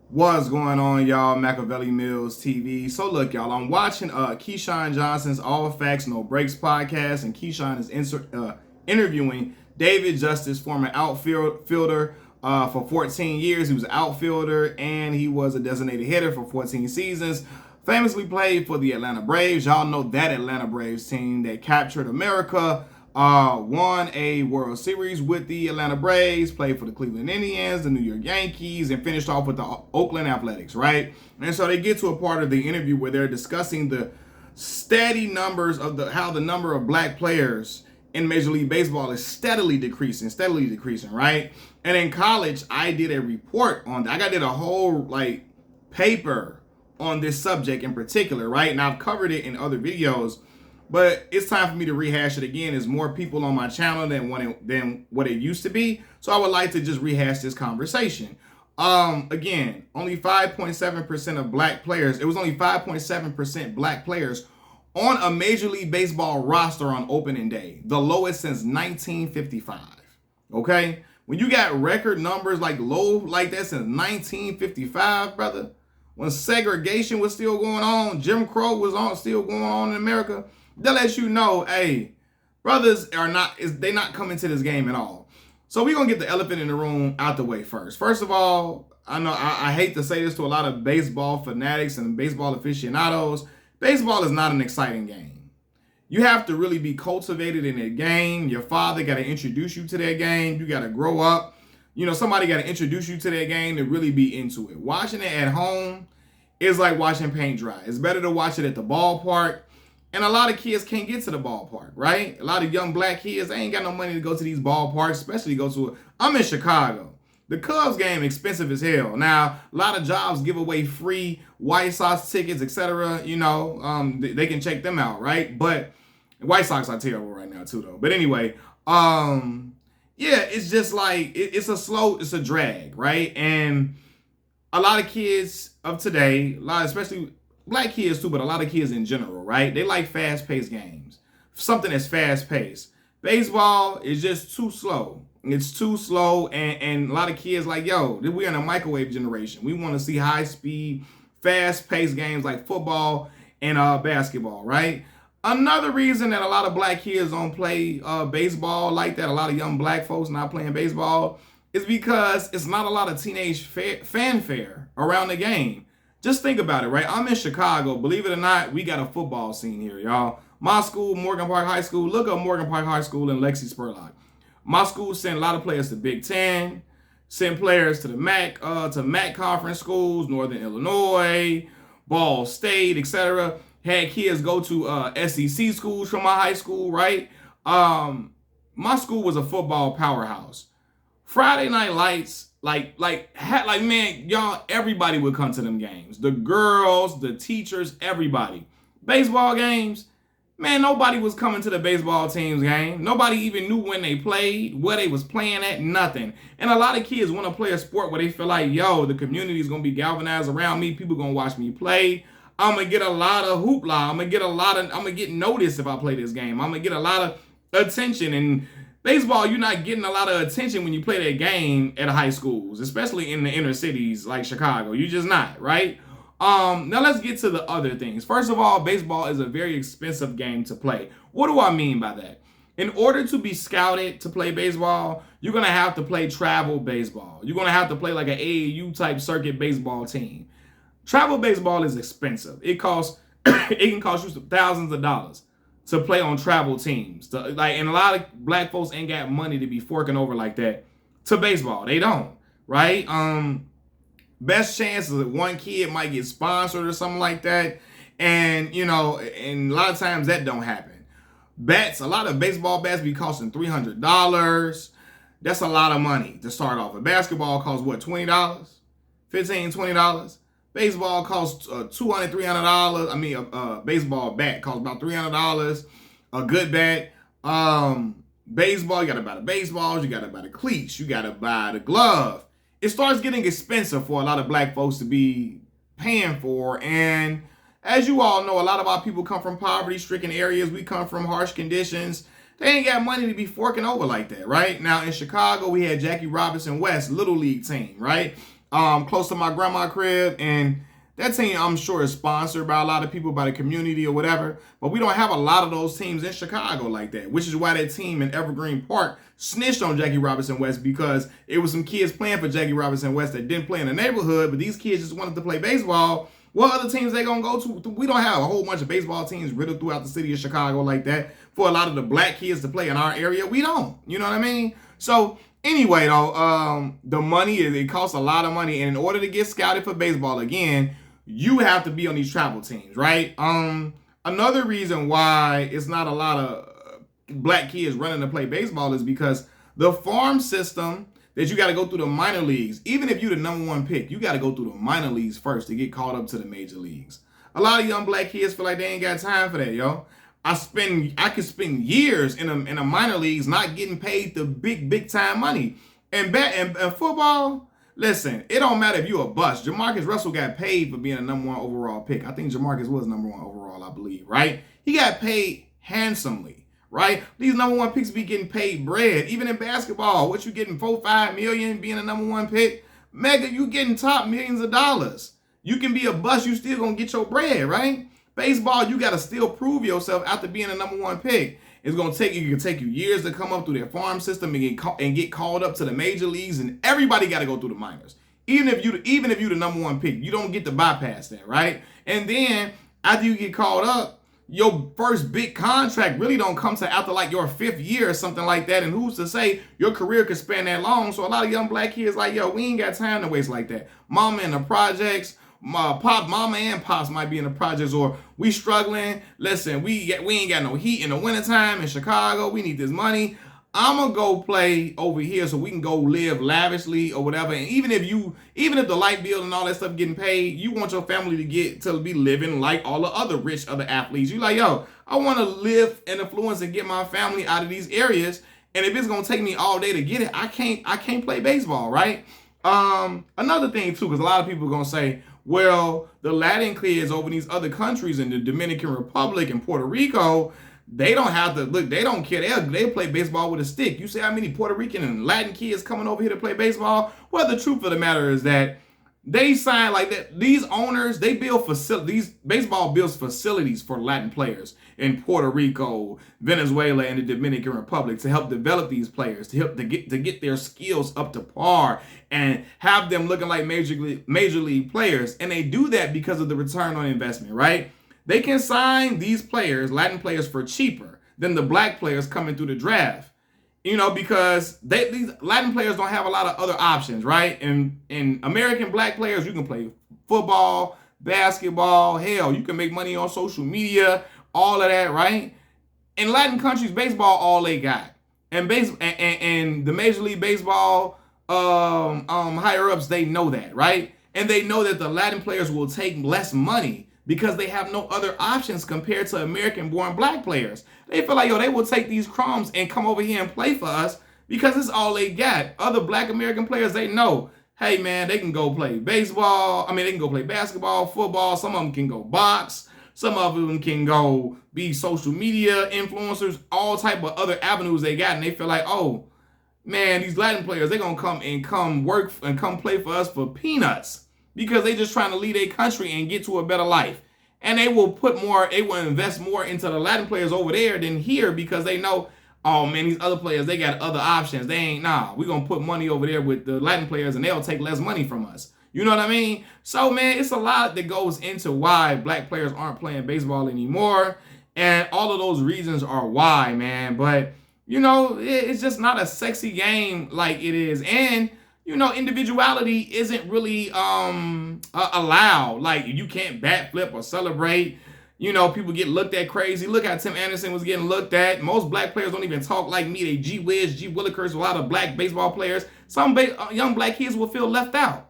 What's going on, y'all? Machiavelli Mills TV. So look, y'all, I'm watching Keyshawn Johnson's All Facts No Breaks podcast, and Keyshawn is interviewing David Justice, former outfielder for 14 years. He was an outfielder and he was a designated hitter for 14 seasons. Famously played for the Atlanta Braves. Y'all know that Atlanta Braves team that captured America. Won a World Series with the Atlanta Braves, played for the Cleveland Indians, the New York Yankees, and finished off with the Oakland Athletics, right? And so they get to a part of the interview where they're discussing the steady numbers of how the number of black players in Major League Baseball is steadily decreasing, right? And in college, I did a report on that. I did a whole paper on this subject in particular, right? And I've covered it in other videos. But it's time for me to rehash it again. There's more people on my channel than what it used to be. So I would like to just rehash this conversation. Again, only 5.7% of black players. It was only 5.7% black players on a Major League Baseball roster on opening day. The lowest since 1955. Okay? When you got record numbers low like that since 1955, brother, when segregation was still going on, Jim Crow was still going on in America, they'll let you know, hey, brothers they not coming to this game at all. So we're going to get the elephant in the room out the way first. First of all, I know I hate to say this to a lot of baseball fanatics and baseball aficionados. Baseball is not an exciting game. You have to really be cultivated in a game. Your father got to introduce you to that game. You got to grow up. Somebody got to introduce you to that game to really be into it. Watching it at home is like watching paint dry. It's better to watch it at the ballpark. And a lot of kids can't get to the ballpark, right? A lot of young black kids, they ain't got no money to go to these ballparks, especially I'm in Chicago. The Cubs game expensive as hell. Now, a lot of jobs give away free White Sox tickets, etc. They can check them out, right? But White Sox are terrible right now too, though. But anyway, it's just it's a drag, right? And a lot of kids of today, especially black kids too, but a lot of kids in general, right? They like fast-paced games. Something that's fast-paced. Baseball is just too slow. It's too slow, and a lot of kids we're in a microwave generation. We want to see high-speed, fast-paced games like football and basketball, right? Another reason that a lot of black kids don't play baseball like that, a lot of young black folks not playing baseball, is because it's not a lot of teenage fanfare around the game. Just think about it, right? I'm in Chicago. Believe it or not, we got a football scene here, y'all. My school, Morgan Park High School. Look up Morgan Park High School in Lexi Spurlock. My school sent a lot of players to Big Ten, sent players to the MAC conference schools, Northern Illinois, Ball State, etc. Had kids go to SEC schools from my high school, right? My school was a football powerhouse. Friday Night Lights, man, y'all, everybody would come to them games. The girls, the teachers, everybody. Baseball games, man, nobody was coming to the baseball team's game. Nobody even knew when they played, where they was playing at, nothing. And a lot of kids want to play a sport where they feel like, yo, the community is going to be galvanized around me. People going to watch me play. I'm going to get a lot of hoopla. I'm going to get noticed if I play this game. I'm going to get a lot of attention. And baseball, you're not getting a lot of attention when you play that game at high schools, especially in the inner cities like Chicago. You're just not, right? Now let's get to the other things. First of all, baseball is a very expensive game to play. What do I mean by that? In order to be scouted to play baseball, you're going to have to play travel baseball. You're going to have to play like an AAU type circuit baseball team. Travel baseball is expensive. It can cost you thousands of dollars to play on travel teams. And a lot of black folks ain't got money to be forking over like that to baseball. They don't, right? Best chance is that one kid might get sponsored or something like that. And a lot of times that don't happen. Bats, a lot of baseball bats be costing $300. That's a lot of money to start off. A basketball costs what, $20? $15, $20? Baseball costs $200, $300. I mean, a baseball bat costs about $300. A good bat. Baseball, you got to buy the baseballs. You got to buy the cleats. You got to buy the glove. It starts getting expensive for a lot of black folks to be paying for. And as you all know, a lot of our people come from poverty-stricken areas. We come from harsh conditions. They ain't got money to be forking over like that, right? Now, in Chicago, we had Jackie Robinson West Little League team, right? close to my grandma crib, and that team, I'm sure, is sponsored by a lot of people, by the community or whatever. But we don't have a lot of those teams in Chicago like that, which is why that team in Evergreen Park snitched on Jackie Robinson West, because it was some kids playing for Jackie Robinson West that didn't play in the neighborhood, but these kids just wanted to play baseball. What other teams they gonna go to? We don't have a whole bunch of baseball teams riddled throughout the city of Chicago like that for a lot of the black kids to play in our area. We don't. You know what I mean? So anyway, though, the money it costs a lot of money, and in order to get scouted for baseball again, you have to be on these travel teams, right? Another reason why it's not a lot of black kids running to play baseball is because the farm system that you got to go through the minor leagues. Even if you're the number one pick, you got to go through the minor leagues first to get called up to the major leagues. A lot of young black kids feel like they ain't got time for that, yo. I could spend years in a minor leagues not getting paid the big time money. And football, listen, it don't matter if you a bust. Jamarcus Russell got paid for being a number one overall pick. I think Jamarcus was number one overall, I believe, right? He got paid handsomely, right? These number one picks be getting paid bread. Even in basketball, what you getting, 4-5 million being a number one pick? Mega, you getting top millions of dollars. You can be a bust, you still gonna get your bread, right? Baseball, you gotta still prove yourself after being a number one pick. It's gonna take you years to come up through their farm system and get called up to the major leagues, and everybody gotta go through the minors. Even if you the number one pick, you don't get to bypass that, right? And then after you get called up, your first big contract really don't come to after like your 5th year or something like that. And who's to say your career could span that long? So a lot of young black kids like, yo, we ain't got time to waste like that. Mama in the projects, mama and pops might be in the projects, or we struggling. Listen, we ain't got no heat in the wintertime in Chicago. We need this money. I'm gonna go play over here so we can go live lavishly or whatever. And even if the light bill and all that stuff getting paid, you want your family to be living like all the other athletes. You like, yo, I want to live and influence and get my family out of these areas. And if it's gonna take me all day to get it, I can't play baseball, right? Another thing too, because a lot of people are gonna say, well, the Latin kids over in these other countries in the Dominican Republic and Puerto Rico, they don't have to look. They don't care. They play baseball with a stick. You see how many Puerto Rican and Latin kids coming over here to play baseball? Well, the truth of the matter is that they sign like that. These owners, they build facilities. Baseball builds facilities for Latin players in Puerto Rico, Venezuela, and the Dominican Republic to help develop these players, to get their skills up to par and have them looking like major league players. And they do that because of the return on investment, right? They can sign these players, Latin players, for cheaper than the black players coming through the draft. You know, because these Latin players don't have a lot of other options, right? And American black players, you can play football, basketball, hell, you can make money on social media, all of that, right? In Latin countries, baseball, all they got. And the Major League Baseball higher ups, they know that, right? And they know that the Latin players will take less money because they have no other options compared to American-born black players. They feel like, yo, they will take these crumbs and come over here and play for us because it's all they got. Other black American players, they know, hey, man, they can go play baseball. I mean, they can go play basketball, football. Some of them can go box. Some of them can go be social media influencers, all type of other avenues they got. And they feel like, oh, man, these Latin players, they're going to come work and come play for us for peanuts, because they just trying to lead their country and get to a better life. And they will invest more into the Latin players over there than here, because they know, oh man, these other players, they got other options. We're going to put money over there with the Latin players and they'll take less money from us. You know what I mean? So man, it's a lot that goes into why black players aren't playing baseball anymore. And all of those reasons are why, man. But, you know, it's just not a sexy game like it is. And you know, individuality isn't really allowed. Like, you can't bat flip or celebrate. You know, people get looked at crazy. Look how Tim Anderson was getting looked at. Most black players don't even talk like me. They G Wiz, G Willikers, a lot of black baseball players. Some young black kids will feel left out.